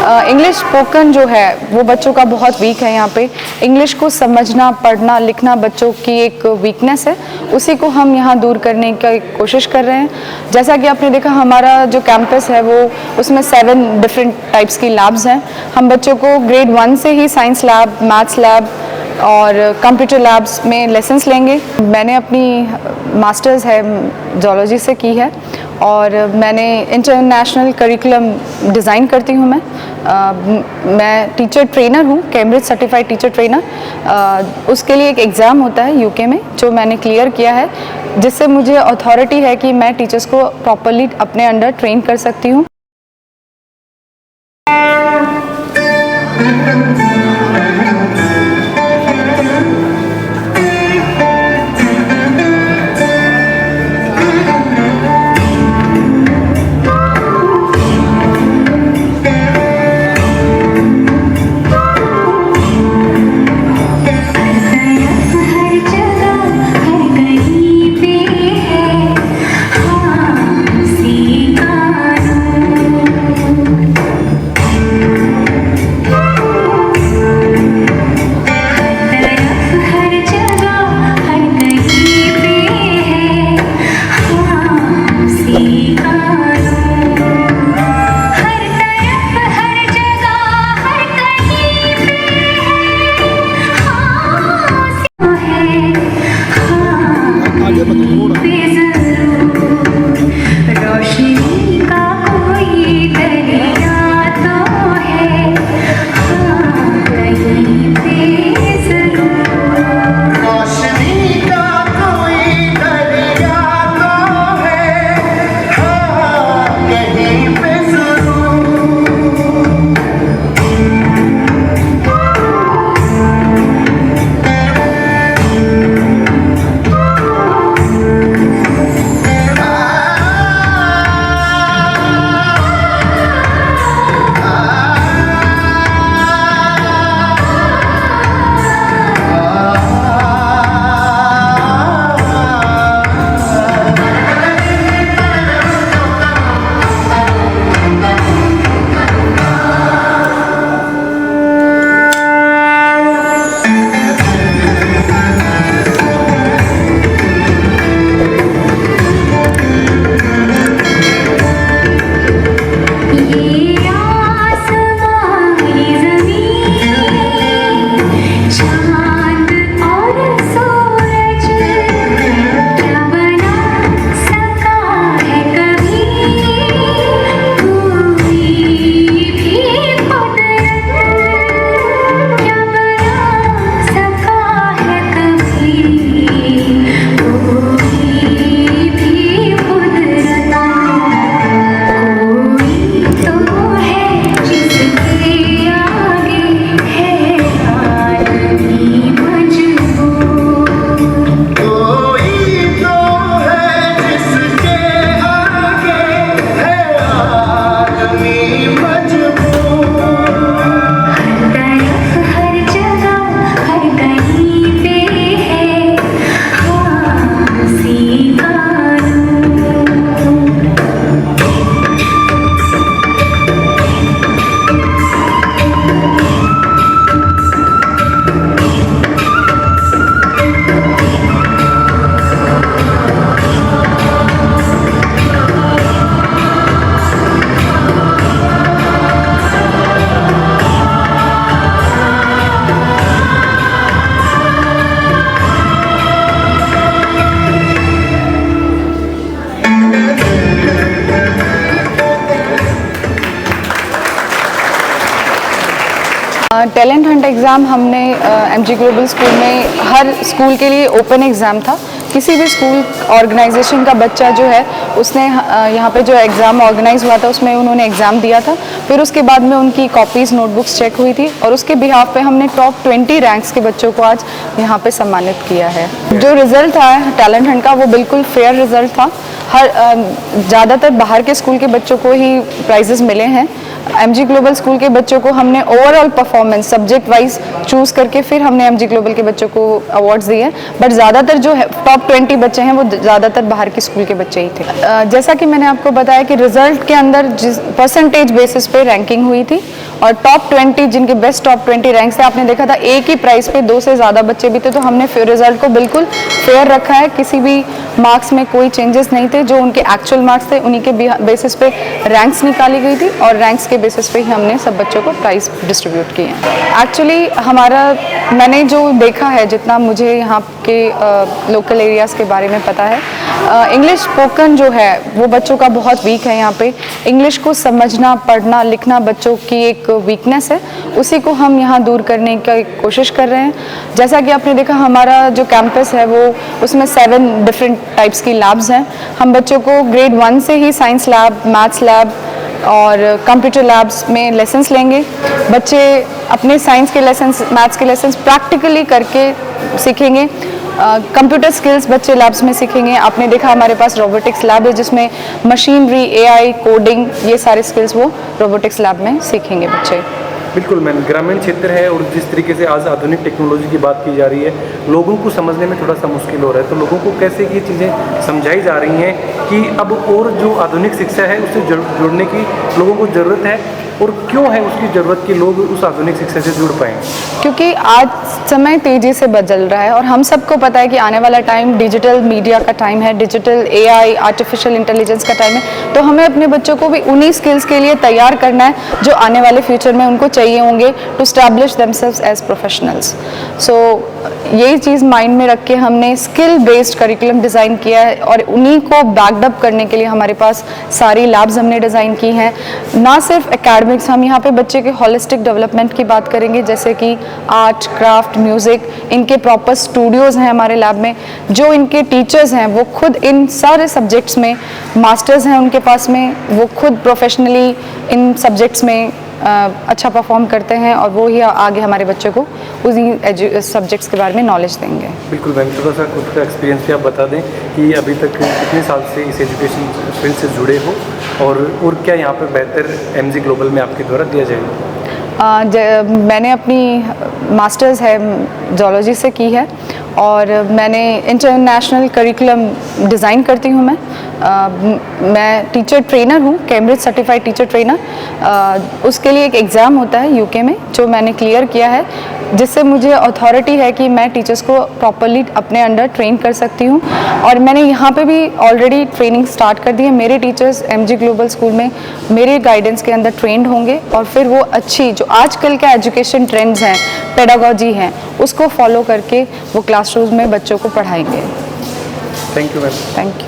English spoken जो है वो बच्चों का बहुत वीक है। यहाँ पे इंग्लिश को समझना, पढ़ना, लिखना बच्चों की एक वीकनेस है, उसी को हम यहाँ दूर करने की कोशिश कर रहे हैं। जैसा कि आपने देखा हमारा जो कैंपस है वो उसमें 7 डिफरेंट टाइप्स की लैब्स हैं। हम बच्चों को ग्रेड 1 से ही साइंस लैब, मैथ्स लैब और कंप्यूटर लैब्स में लेसन्स लेंगे। मैंने अपनी मास्टर्स है जूलॉजी से की है और मैंने इंटरनेशनल करिकुलम डिज़ाइन करती हूँ। मैं टीचर ट्रेनर हूँ, कैम्ब्रिज सर्टिफाइड टीचर ट्रेनर। उसके लिए एक एग्ज़ाम होता है यूके में जो मैंने क्लियर किया है, जिससे मुझे अथॉरिटी है कि मैं टीचर्स को प्रॉपरली अपने अंडर ट्रेन कर सकती हूँ। टैलेंट हंट एग्ज़ाम हमने एमजी ग्लोबल स्कूल में हर स्कूल के लिए ओपन एग्ज़ाम था। किसी भी स्कूल ऑर्गेनाइजेशन का बच्चा जो है उसने यहाँ पे जो एग्ज़ाम ऑर्गेनाइज हुआ था उसमें उन्होंने एग्ज़ाम दिया था। फिर उसके बाद में उनकी कॉपीज़, नोटबुक्स चेक हुई थी और उसके बिहाफ पे हमने टॉप 20 रैंक्स के बच्चों को आज यहाँ पे सम्मानित किया है। जो रिज़ल्ट था टैलेंट हंट का वो बिल्कुल फेयर रिज़ल्ट था। ज़्यादातर बाहर के स्कूल के बच्चों को ही प्राइजेस मिले हैं। एमजी ग्लोबल स्कूल के बच्चों को हमने overall performance subject wise choose करके फिर हमने एमजी ग्लोबल के बच्चों को अवार्ड्स दिए, बट ज़्यादातर जो है टॉप 20 बच्चे हैं वो ज़्यादातर बाहर के स्कूल के बच्चे ही थे। जैसा कि मैंने आपको बताया कि रिजल्ट के अंदर जिस परसेंटेज बेसिस पे रैंकिंग हुई थी और टॉप 20 जिनके बेस्ट टॉप 20 रैंक्स थे, आपने देखा था एक ही प्राइस पे 2 से ज़्यादा बच्चे भी थे। तो हमने रिजल्ट को बिल्कुल फेयर रखा है, किसी भी मार्क्स में कोई चेंजेस नहीं थे। जो उनके एक्चुअल मार्क्स थे उन्हीं के बेसिस पे रैंक्स निकाली गई थी और रैंक्स के बेसिस पे ही हमने सब बच्चों को प्राइज़ डिस्ट्रीब्यूट किए हैं। एक्चुअली मैंने जो देखा है, जितना मुझे यहाँ के लोकल एरियाज़ के बारे में पता है, इंग्लिश स्पोकन जो है वो बच्चों का बहुत वीक है। यहाँ पे इंग्लिश को समझना, पढ़ना, लिखना बच्चों की एक वीकनेस है, उसी को हम यहाँ दूर करने की कोशिश कर रहे हैं। जैसा कि आपने देखा, हमारा जो कैंपस है वो उसमें 7 डिफरेंट टाइप्स की लैब्स हैं। हम बच्चों को ग्रेड 1 से ही साइंस लैब, मैथ्स लैब और कंप्यूटर लैब्स में लेसन्स लेंगे। बच्चे अपने साइंस के लेसन्स, मैथ्स के लेसन्स प्रैक्टिकली करके सीखेंगे। कंप्यूटर स्किल्स बच्चे लैब्स में सीखेंगे। आपने देखा हमारे पास रोबोटिक्स लैब है जिसमें मशीनरी, AI, कोडिंग, ये सारे स्किल्स वो रोबोटिक्स लैब में सीखेंगे बच्चे। बिल्कुल मैम, ग्रामीण क्षेत्र है और जिस तरीके से आज आधुनिक टेक्नोलॉजी की बात की जा रही है, लोगों को समझने में थोड़ा सा मुश्किल हो रहा है। तो लोगों को कैसे ये चीज़ें समझाई जा रही हैं कि अब और जो आधुनिक शिक्षा है उससे जुड़ने की लोगों को ज़रूरत है, और क्यों है उसकी ज़रूरत कि लोग उस आधुनिक शिक्षा से जुड़ पाएँ? क्योंकि आज समय तेज़ी से बदल रहा है और हम सबको पता है कि आने वाला टाइम डिजिटल मीडिया का टाइम है, डिजिटल AI, आर्टिफिशियल इंटेलिजेंस का टाइम है। तो हमें अपने बच्चों को भी उन्हीं स्किल्स के लिए तैयार करना है जो आने वाले फ्यूचर में उनको चाहिए होंगे to establish themselves as professionals. So यही चीज़ माइंड में रख के हमने स्किल बेस्ड करिकुलम डिज़ाइन किया है और उन्हीं को बैकअप करने के लिए हमारे पास सारी लैब्स हमने डिज़ाइन की हैं। ना सिर्फ एकेडमिक्स, हम यहाँ पे बच्चे के होलिस्टिक डेवलपमेंट की बात करेंगे, जैसे कि आर्ट, क्राफ्ट, म्यूज़िक, इनके प्रॉपर स्टूडियोज़ हैं हमारे लैब में। जो इनके टीचर्स हैं वो खुद इन सारे सब्जेक्ट्स में मास्टर्स हैं उनके पास में, वो खुद प्रोफेशनली इन सब्जेक्ट्स में अच्छा परफॉर्म करते हैं और वो ही आगे हमारे बच्चों को उसी सब्जेक्ट्स के बारे में नॉलेज देंगे। बिल्कुल मैम, थोड़ा सा खुद का एक्सपीरियंस भी आप बता दें कि अभी तक कितने साल से इस एजुकेशन फील्ड से जुड़े हो, और क्या यहाँ पर बेहतर MG ग्लोबल में आपके द्वारा दिया जाएगा? मैंने अपनी मास्टर्स है जूलॉजी से की है और मैंने इंटरनेशनल करिकुलम डिज़ाइन करती हूँ। मैं टीचर ट्रेनर हूँ, कैम्ब्रिज सर्टिफाइड टीचर ट्रेनर। उसके लिए एक एग्ज़ाम होता है UK में जो मैंने क्लियर किया है, जिससे मुझे अथॉरिटी है कि मैं टीचर्स को प्रॉपरली अपने अंडर ट्रेन कर सकती हूँ। और मैंने यहाँ पे भी ऑलरेडी ट्रेनिंग स्टार्ट कर दी है। मेरे टीचर्स MG ग्लोबल स्कूल में मेरे गाइडेंस के अंदर ट्रेंड होंगे और फिर वो अच्छी जो आजकल के एजुकेशन ट्रेंड्स हैं, पेडागॉजी हैं, उसको फॉलो करके वो क्लासरूम में बच्चों को पढ़ाएंगे। Thank you ma'am. Thank you.